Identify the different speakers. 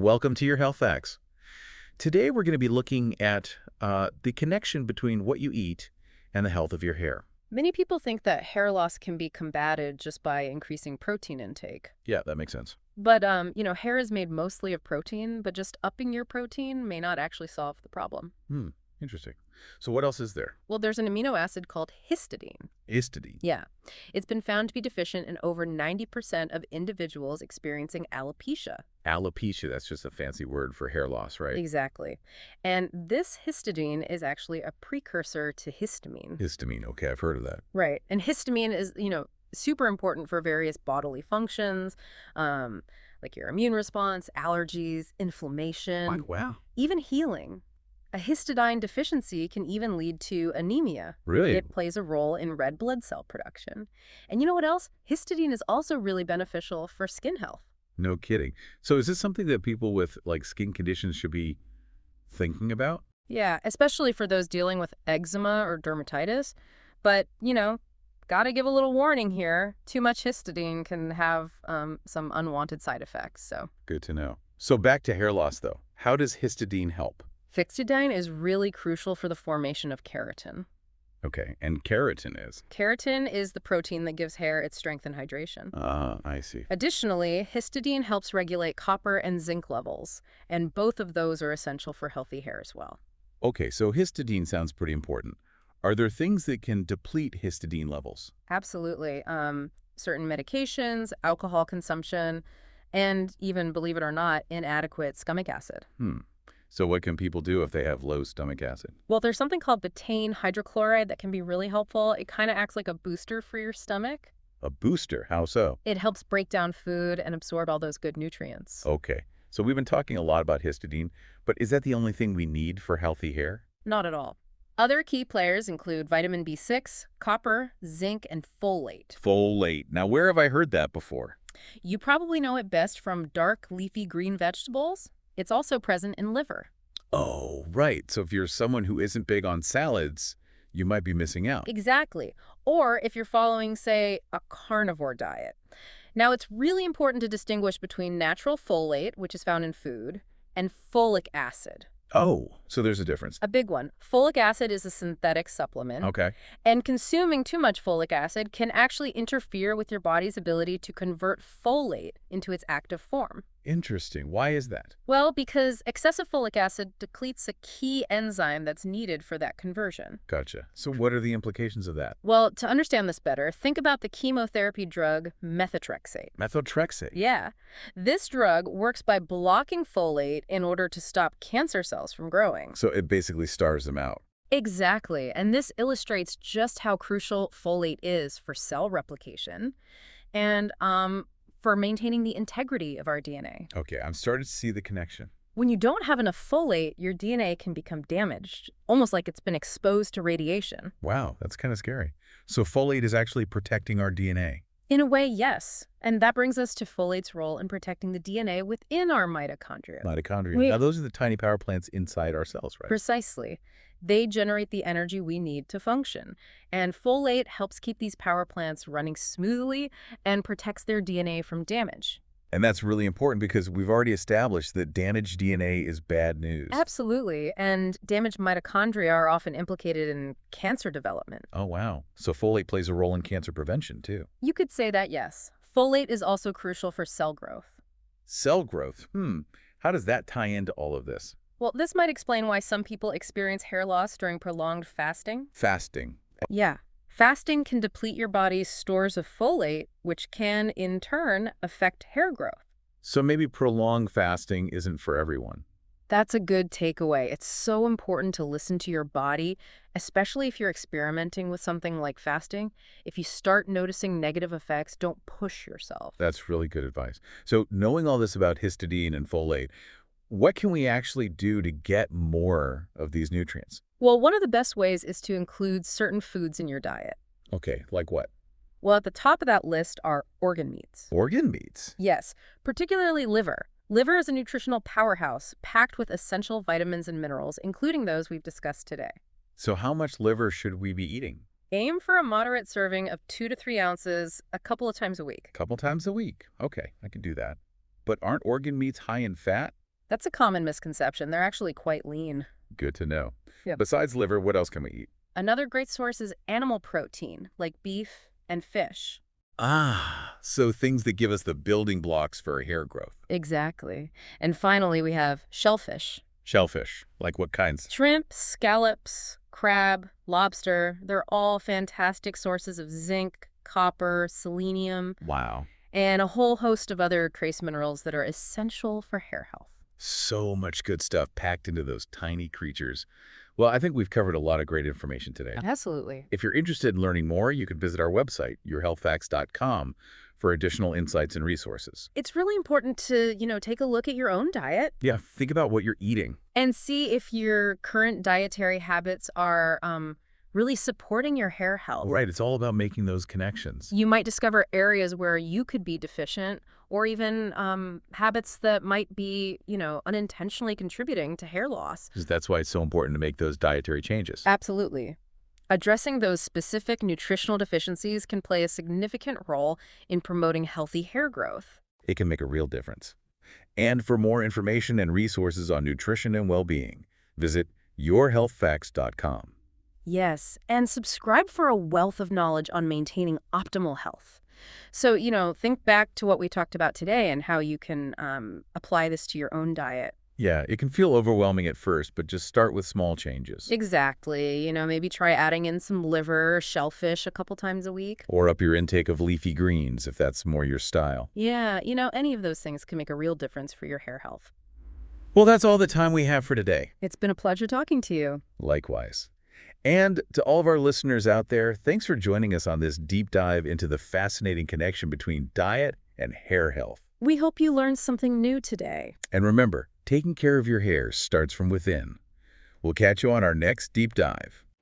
Speaker 1: Welcome to your Health Facts. Today we're going to be looking at the connection between what you eat and the health of your hair.
Speaker 2: Many people think that hair loss can be combated just by increasing protein intake.
Speaker 1: Yeah, that makes sense.
Speaker 2: But, hair is made mostly of protein, but just upping your protein may not actually solve the problem.
Speaker 1: Interesting. So what else is there?
Speaker 2: Well, there's an amino acid called histidine.
Speaker 1: Histidine.
Speaker 2: Yeah. It's been found to be deficient in over 90% of individuals experiencing alopecia.
Speaker 1: Alopecia, that's just a fancy word for hair loss, right?
Speaker 2: Exactly. And this histidine is actually a precursor to histamine.
Speaker 1: Histamine, okay, I've heard of that.
Speaker 2: Right. And histamine is, super important for various bodily functions, like your immune response, allergies, inflammation,
Speaker 1: Wow.
Speaker 2: even healing. A histidine deficiency can even lead to anemia.
Speaker 1: Really?
Speaker 2: It plays a role in red blood cell production. And you know what else? Histidine is also really beneficial for skin health.
Speaker 1: No kidding. So is this something that people with skin conditions should be thinking about?
Speaker 2: Yeah, especially for those dealing with eczema or dermatitis. But, gotta give a little warning here. Too much histidine can have some unwanted side effects, so.
Speaker 1: Good to know. So back to hair loss, though. How does histidine help?
Speaker 2: Histidine is really crucial for the formation of keratin.
Speaker 1: Okay, and keratin is?
Speaker 2: Keratin is the protein that gives hair its strength and hydration.
Speaker 1: I see.
Speaker 2: Additionally, histidine helps regulate copper and zinc levels, and both of those are essential for healthy hair as well.
Speaker 1: Okay, so histidine sounds pretty important. Are there things that can deplete histidine levels?
Speaker 2: Absolutely. Certain medications, alcohol consumption, and even, believe it or not, inadequate stomach acid.
Speaker 1: So what can people do if they have low stomach acid?
Speaker 2: Well, there's something called betaine hydrochloride that can be really helpful. It kind of acts like a booster for your stomach.
Speaker 1: A booster? How so?
Speaker 2: It helps break down food and absorb all those good nutrients.
Speaker 1: Okay, so we've been talking a lot about histidine, but is that the only thing we need for healthy hair?
Speaker 2: Not at all. Other key players include vitamin B6, copper, zinc, and folate.
Speaker 1: Folate. Now, where have I heard that before?
Speaker 2: You probably know it best from dark leafy green vegetables. It's also present in liver.
Speaker 1: Oh, right. So if you're someone who isn't big on salads, you might be missing out.
Speaker 2: Exactly. Or if you're following, say, a carnivore diet. Now, it's really important to distinguish between natural folate, which is found in food, and folic acid.
Speaker 1: Oh, so there's a difference.
Speaker 2: A big one. Folic acid is a synthetic supplement.
Speaker 1: Okay.
Speaker 2: And consuming too much folic acid can actually interfere with your body's ability to convert folate into its active form.
Speaker 1: Interesting. Why is that?
Speaker 2: Well, because excessive folic acid depletes a key enzyme that's needed for that conversion.
Speaker 1: Gotcha. So what are the implications of that?
Speaker 2: Well, to understand this better, think about the chemotherapy drug methotrexate.
Speaker 1: Methotrexate.
Speaker 2: Yeah. This drug works by blocking folate in order to stop cancer cells from growing.
Speaker 1: So it basically stars them out.
Speaker 2: Exactly. And this illustrates just how crucial folate is for cell replication and for maintaining the integrity of our DNA.
Speaker 1: Okay, I'm starting to see the connection.
Speaker 2: When you don't have enough folate, your DNA can become damaged, almost like it's been exposed to radiation.
Speaker 1: Wow, that's kind of scary. So folate is actually protecting our DNA.
Speaker 2: In a way, yes. And that brings us to folate's role in protecting the DNA within our mitochondria.
Speaker 1: Mitochondria. Now, those are the tiny power plants inside our cells, right?
Speaker 2: Precisely. They generate the energy we need to function. And folate helps keep these power plants running smoothly and protects their DNA from damage.
Speaker 1: And that's really important because we've already established that damaged DNA is bad news.
Speaker 2: Absolutely. And damaged mitochondria are often implicated in cancer development.
Speaker 1: Oh, wow. So folate plays a role in cancer prevention, too.
Speaker 2: You could say that, yes. Folate is also crucial for cell growth.
Speaker 1: Cell growth. How does that tie into all of this?
Speaker 2: Well, this might explain why some people experience hair loss during prolonged fasting.
Speaker 1: Fasting.
Speaker 2: Yeah. Fasting can deplete your body's stores of folate, which can, in turn, affect hair growth.
Speaker 1: So maybe prolonged fasting isn't for everyone.
Speaker 2: That's a good takeaway. It's so important to listen to your body, especially if you're experimenting with something like fasting. If you start noticing negative effects, don't push yourself.
Speaker 1: That's really good advice. So knowing all this about histidine and folate, what can we actually do to get more of these nutrients?
Speaker 2: Well, one of the best ways is to include certain foods in your diet.
Speaker 1: Okay, like what?
Speaker 2: Well, at the top of that list are organ meats.
Speaker 1: Organ meats?
Speaker 2: Yes, particularly liver. Liver is a nutritional powerhouse packed with essential vitamins and minerals, including those we've discussed today.
Speaker 1: So how much liver should we be eating?
Speaker 2: Aim for a moderate serving of 2 to 3 ounces a couple of times a week.
Speaker 1: A couple times a week. Okay, I can do that. But aren't organ meats high in fat?
Speaker 2: That's a common misconception. They're actually quite lean.
Speaker 1: Good to know.
Speaker 2: Yeah.
Speaker 1: Besides liver, what else can we eat?
Speaker 2: Another great source is animal protein, like beef and fish.
Speaker 1: Ah, so things that give us the building blocks for hair growth.
Speaker 2: Exactly. And finally, we have shellfish.
Speaker 1: Shellfish, like what kinds?
Speaker 2: Shrimp, scallops, crab, lobster, they're all fantastic sources of zinc, copper, selenium,
Speaker 1: Wow.
Speaker 2: and a whole host of other trace minerals that are essential for hair health.
Speaker 1: So much good stuff packed into those tiny creatures. Well, I think we've covered a lot of great information today.
Speaker 2: Absolutely.
Speaker 1: If you're interested in learning more, you can visit our website, yourhealthfacts.com, for additional insights and resources.
Speaker 2: It's really important to, take a look at your own diet
Speaker 1: Yeah, think about what you're eating.
Speaker 2: and see if your current dietary habits are really supporting your hair health.
Speaker 1: Right, it's all about making those connections.
Speaker 2: You might discover areas where you could be deficient or even habits that might be, unintentionally contributing to hair loss.
Speaker 1: Because that's why it's so important to make those dietary changes.
Speaker 2: Absolutely. Addressing those specific nutritional deficiencies can play a significant role in promoting healthy hair growth.
Speaker 1: It can make a real difference. And for more information and resources on nutrition and well-being, visit yourhealthfacts.com.
Speaker 2: Yes, and subscribe for a wealth of knowledge on maintaining optimal health. So, think back to what we talked about today and how you can apply this to your own diet.
Speaker 1: Yeah, it can feel overwhelming at first, but just start with small changes.
Speaker 2: Exactly. Maybe try adding in some liver or shellfish a couple times a week.
Speaker 1: Or up your intake of leafy greens if that's more your style.
Speaker 2: Yeah, any of those things can make a real difference for your hair health.
Speaker 1: Well, that's all the time we have for today.
Speaker 2: It's been a pleasure talking to you.
Speaker 1: Likewise. And to all of our listeners out there, thanks for joining us on this deep dive into the fascinating connection between diet and hair health.
Speaker 2: We hope you learned something new today.
Speaker 1: And remember, taking care of your hair starts from within. We'll catch you on our next deep dive.